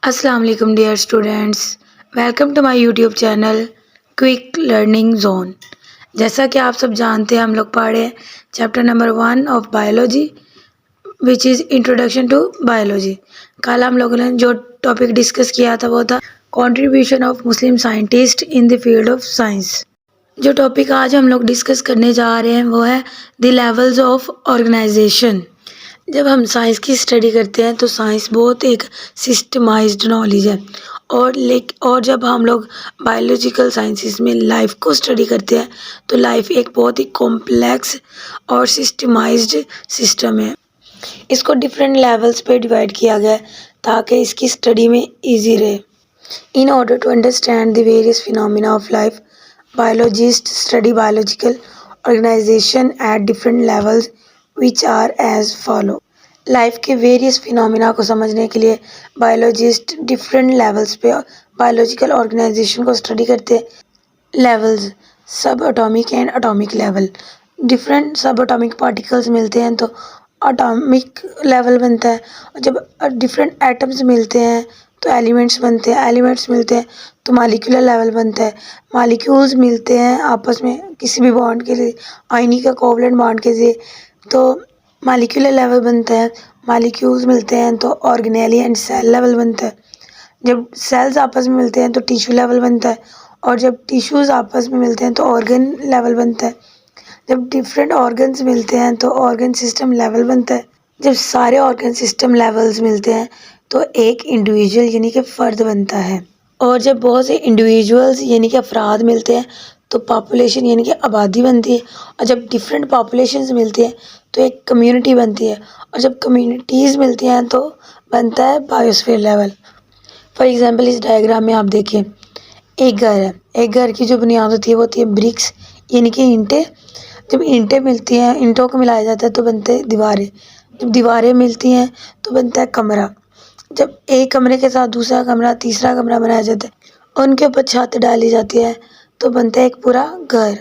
अस्सलाम वालेकुम dear students. Welcome to my YouTube channel quick learning zone. जैसा कि आप सब जानते हैं, हम लोग पढ़े chapter number 1 of biology which is introduction to biology. कल हम लोगों ने जो टॉपिक डिस्कस किया था वो था contribution of Muslim scientist in the field of science. जो टॉपिक आज हम लोग डिस्कस करने जा रहे हैं वो है द लेवल्स ऑफ ऑर्गेनाइजेशन। जब हम साइंस की स्टडी करते हैं तो साइंस बहुत एक सिस्टमाइज्ड नॉलेज है और जब हम लोग बायोलॉजिकल साइंसेस में लाइफ को स्टडी करते हैं तो लाइफ एक बहुत ही कॉम्प्लेक्स और सिस्टमाइज्ड सिस्टम है। इसको डिफरेंट लेवल्स पे डिवाइड किया गया है ताकि इसकी स्टडी में इजी रहे। In order to understand the various phenomena of life, biologists study biological organization at different levels which are as follow. Life के वेरियस फिनोमिना को समझने के लिए बायोलॉजिस्ट डिफरेंट लेवल्स पे बायोलॉजिकल ऑर्गेनाइजेशन को स्टडी करते हैं। लेवल्स सब atomic and atomic level. Different सब एटॉमिक पार्टिकल्स मिलते हैं तो एटॉमिक लेवल बनता है, और जब डिफरेंट एटम्स मिलते हैं तो एलिमेंट्स बनते हैं, एलिमेंट्स मिलते हैं तो मॉलिक्यूलर लेवल बनता है, मॉलिक्यूल्स मिलते हैं आपस में किसी भी बॉन्ड के लिए, आयनी का कोवलेंट बॉन्ड के लिए तो मॉलिक्यूलर लेवल बनता है, मॉलिक्यूल्स मिलते हैं तो ऑर्गेनेली एंड सेल लेवल बनता है, जब सेल्स आपस में मिलते हैं तो टिश्यू लेवल बनता है, और जब टिश्यूज़ आपस में मिलते हैं तो ऑर्गन लेवल बनता है, जब डिफरेंट ऑर्गन्स मिलते हैं तो ऑर्गन सिस्टम लेवल बनता है, जब सारे ऑर्गन सिस्टम लेवल्स मिलते हैं तो एक इंडिविजुअल यानी कि फ़र्द बनता है, और जब बहुत से इंडिविजुअल्स यानी कि अफराद मिलते हैं तो पॉपुलेशन यानी कि आबादी बनती है, और जब डिफरेंट पॉपुलेशंस मिलती हैं तो एक कम्युनिटी बनती है, और जब कम्युनिटीज़ मिलती हैं तो बनता है बायोस्फीयर लेवल। फॉर एग्जांपल इस डायग्राम में आप देखें, एक घर है, एक घर की जो बुनियाद होती है वो होती है ब्रिक्स यानी कि ईंटें। जब ईंटें मिलती हैं, ईंटों को मिलाया जाता है तो बनते हैं दीवारें, जब दीवारें मिलती हैं तो बनता है कमरा, जब एक कमरे के साथ दूसरा कमरा तीसरा कमरा बनाया जाता है, उनके ऊपर छत डाली जाती है तो बनता है एक पूरा घर।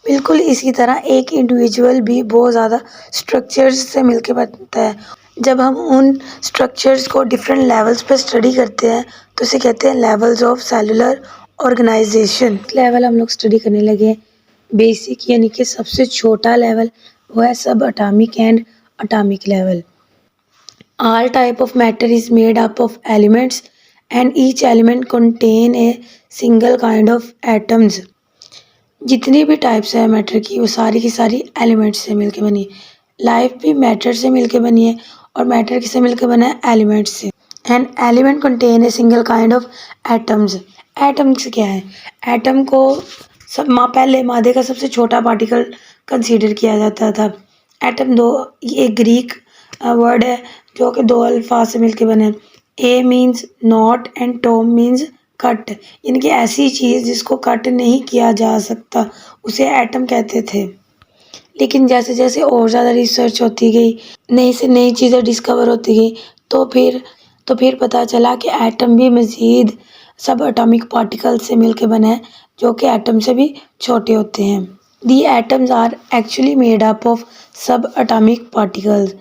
बिल्कुल इसी तरह एक इंडिविजुअल भी बहुत ज़्यादा स्ट्रक्चर्स से मिलके बनता है। जब हम उन स्ट्रक्चर्स को डिफरेंट लेवल्स पे स्टडी करते हैं तो इसे कहते हैं levels of cellular organization. Level हम लोग स्टडी करने लगे बेसिक यानी कि सबसे छोटा लेवल, वो है सब atomic and atomic level. All type of matter is made up of elements and each element contain a single kind of atoms। जितनी भी टाइप्स है मैटर की वो सारी की सारी एलिमेंट्स से मिलके बनी है। लाइफ भी मैटर से मिलके बनी है और मैटर किससे मिलके बना है, एलिमेंट्स से। And element contain a single kind of atoms. Atoms क्या है, एटम को पहले मादे का सबसे छोटा पार्टिकल कंसीडर किया जाता था। एटम दो, ये ग्रीक वर्ड है जो कि दो अल्फाज से मिलके बने। A means not and tom means cut, यानी कि ऐसी चीज़ जिसको कट नहीं किया जा सकता उसे एटम कहते थे। लेकिन जैसे जैसे और ज़्यादा रिसर्च होती गई, नई से नई चीज़ें डिस्कवर होती गई तो फिर पता चला कि एटम भी मज़ीद सब एटॉमिक पार्टिकल से मिलके बना है जो कि एटम से भी छोटे होते हैं। The atoms are actually made up of sub atomic particles.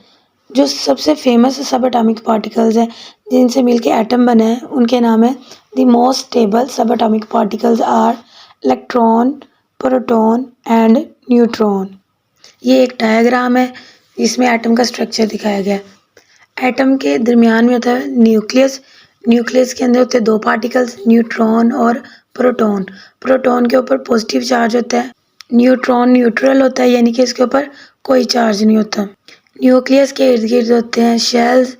जो सबसे फेमस सब एटॉमिक पार्टिकल्स हैं जिनसे मिलके एटम बना है उनके नाम है the most stable sub atomic particles are electron, proton and neutron. ये एक डायग्राम है जिसमें एटम का स्ट्रक्चर दिखाया गया है। एटम के दरमियान में होता है न्यूक्लियस, न्यूक्लियस के अंदर होते हैं दो पार्टिकल्स, न्यूट्रॉन और प्रोटॉन। प्रोटॉन के ऊपर पॉजिटिव चार्ज होता है, न्यूट्रॉन न्यूट्रल होता है यानी कि इसके ऊपर कोई चार्ज नहीं होता। न्यूक्लियस के इर्द गिर्द होते हैं शेल्स,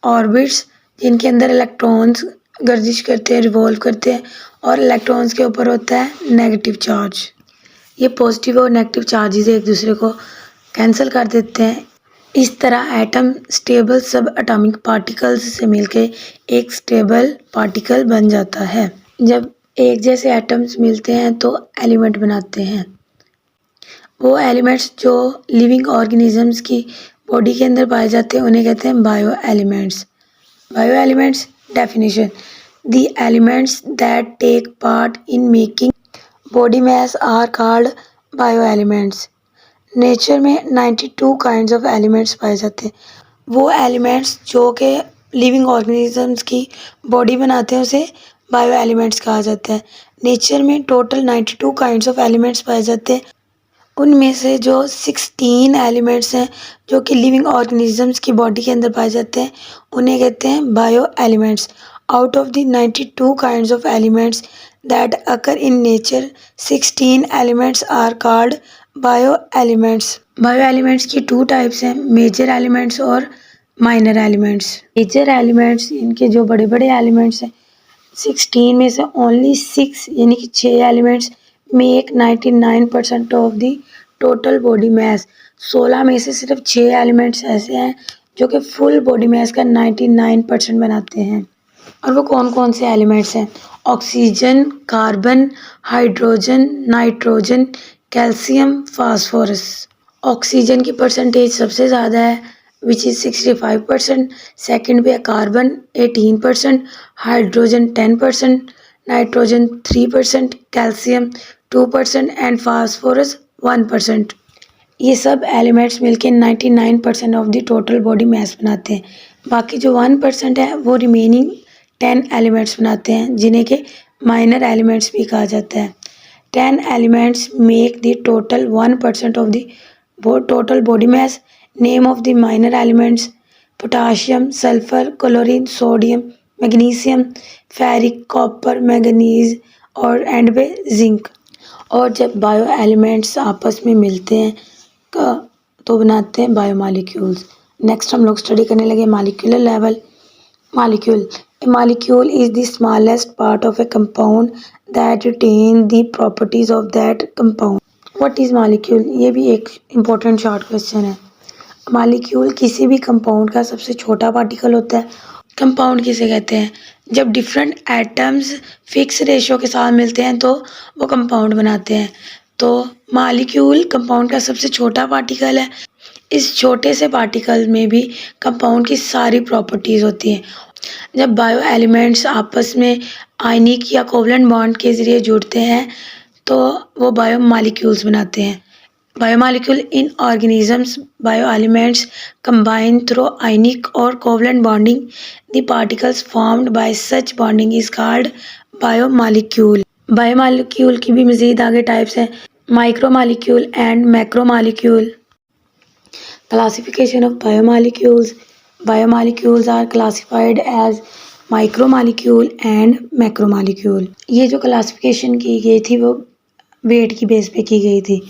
ऑर्बिट्स, जिनके अंदर इलेक्ट्रॉन्स गर्दिश करते हैं, रिवॉल्व करते हैं, और इलेक्ट्रॉन्स के ऊपर होता है नेगेटिव चार्ज। ये पॉजिटिव और नेगेटिव चार्जेस एक दूसरे को कैंसिल कर देते हैं। इस तरह atom stable sub atomic particles से मिलके एक स्टेबल पार्टिकल बन जाता है। जब एक जैसे एटम्स मिलते हैं तो एलिमेंट बनाते हैं। वो एलिमेंट्स जो लिविंग ऑर्गेनिजम्स की बॉडी के अंदर पाए जाते हैं उन्हें कहते हैं bio elements. Bio elements definition, the elements that take part in making body mass are called bio elements. Nature में 92 काइंड्स ऑफ एलिमेंट्स पाए जाते हैं। वो एलिमेंट्स जो कि लिविंग ऑर्गेनिजम्स की बॉडी बनाते हैं उसे बायो एलिमेंट्स कहा जाता है। नेचर में टोटल 92 काइंड्स ऑफ एलिमेंट्स पाए जाते हैं। उनमें से जो 16 एलिमेंट्स हैं जो कि लिविंग ऑर्गेनिजम्स की बॉडी के अंदर पाए जाते हैं उन्हें कहते हैं bio elements. Out of the 92 kinds of elements that occur in nature 16 elements are called bio elements. Bio elements की 2 टाइप्स हैं, मेजर एलिमेंट्स और माइनर एलिमेंट्स। मेजर एलिमेंट्स इनके जो बड़े बड़े एलिमेंट्स हैं 16 में से ओनली 6 यानी कि 6 elements make 99% of the total body mass. 16 में से सिर्फ 6 एलिमेंट्स ऐसे हैं जो कि फुल बॉडी मास का 99% बनाते हैं। और वो कौन कौन से एलिमेंट्स हैं? Oxygen, carbon, hydrogen, nitrogen, calcium, phosphorus. Oxygen की परसेंटेज सबसे ज़्यादा है विच इज़ 65%। सेकंड पे है carbon 18%, hydrogen 10%, nitrogen 3%, calcium 2% and phosphorus 1%। ये सब एलिमेंट्स मिलके 99% of the total body mass बनाते हैं। बाकी जो 1% है वो रिमेनिंग 10 एलिमेंट्स बनाते हैं जिन्हें के माइनर एलिमेंट्स भी कहा जाता है। 10 elements make the total 1% of the total body mass. Name of the minor elements potassium, sulphur, chlorine, sodium, magnesium, ferric, copper, manganese और एंड पे जिंक। और जब बायो एलिमेंट्स आपस में मिलते हैं तो बनाते हैं बायोमॉलिक्यूल्स। नेक्स्ट हम लोग स्टडी करने लगे molecular level. Molecule, a molecule is the smallest part of a compound that retain the properties of that compound. What is molecule? ये भी एक इम्पोर्टेंट शॉर्ट क्वेश्चन है। मॉलिक्यूल किसी भी कंपाउंड का सबसे छोटा पार्टिकल होता है। कंपाउंड किसे कहते हैं? जब डिफरेंट एटम्स फिक्स रेशियो के साथ मिलते हैं तो वो कंपाउंड बनाते हैं। तो मॉलिक्यूल कंपाउंड का सबसे छोटा पार्टिकल है। इस छोटे से पार्टिकल में भी कंपाउंड की सारी प्रॉपर्टीज़ होती हैं। जब बायो एलिमेंट्स आपस में आयनिक या कोवलेंट बॉन्ड के ज़रिए जुड़ते हैं तो वो बायो मॉलिक्यूल्स बनाते हैं। Biomolecule in organisms bio elements combine through ionic or covalent bonding. The particles formed by such bonding is called biomolecule. Biomolecule की भी मज़ीद आगे टाइप्स हैं, micromolecule and macromolecule. Classification of biomolecules. Biomolecules are classified as micromolecule and macromolecule. ये जो classification की गई थी वो वेट की बेस पे की गई थी।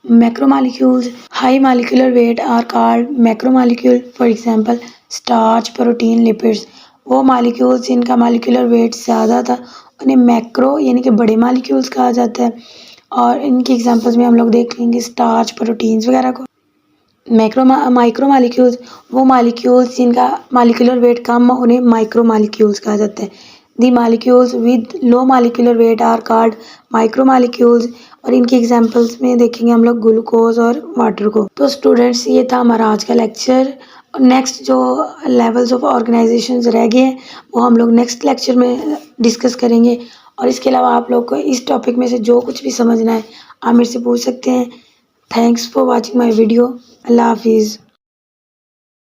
Macromolecules high molecular weight are called macromolecule. For example starch, protein, lipids. वो मॉलिक्यूल्स जिनका मॉलिक्यूलर वेट ज़्यादा था उन्हें मैक्रो यानी कि बड़े मॉलिक्यूल्स कहा जाता है। और इनकी एग्जांपल्स में हम लोग देख लेंगे स्टार्च, प्रोटीन्स वगैरह को। माइक्रो मॉलिक्यूल्स वो मॉलिक्यूल्स जिनका मॉलिक्यूलर वेट कम हो उन्हें माइक्रो मॉलिक्यूल्स कहा जाता है। The molecules with low molecular weight are called micro molecules. और इनकी एग्जांपल्स में देखेंगे हम लोग ग्लूकोज और वाटर को। तो स्टूडेंट्स ये था हमारा आज का लेक्चर। नेक्स्ट जो लेवल्स ऑफ ऑर्गेनाइजेशंस रह गए हैं वो हम लोग नेक्स्ट लेक्चर में डिस्कस करेंगे। और इसके अलावा आप लोग को इस टॉपिक में से जो कुछ भी समझना है आप मेरे से पूछ सकते हैं। Thanks for watching my video. अल्लाह हाफिज़।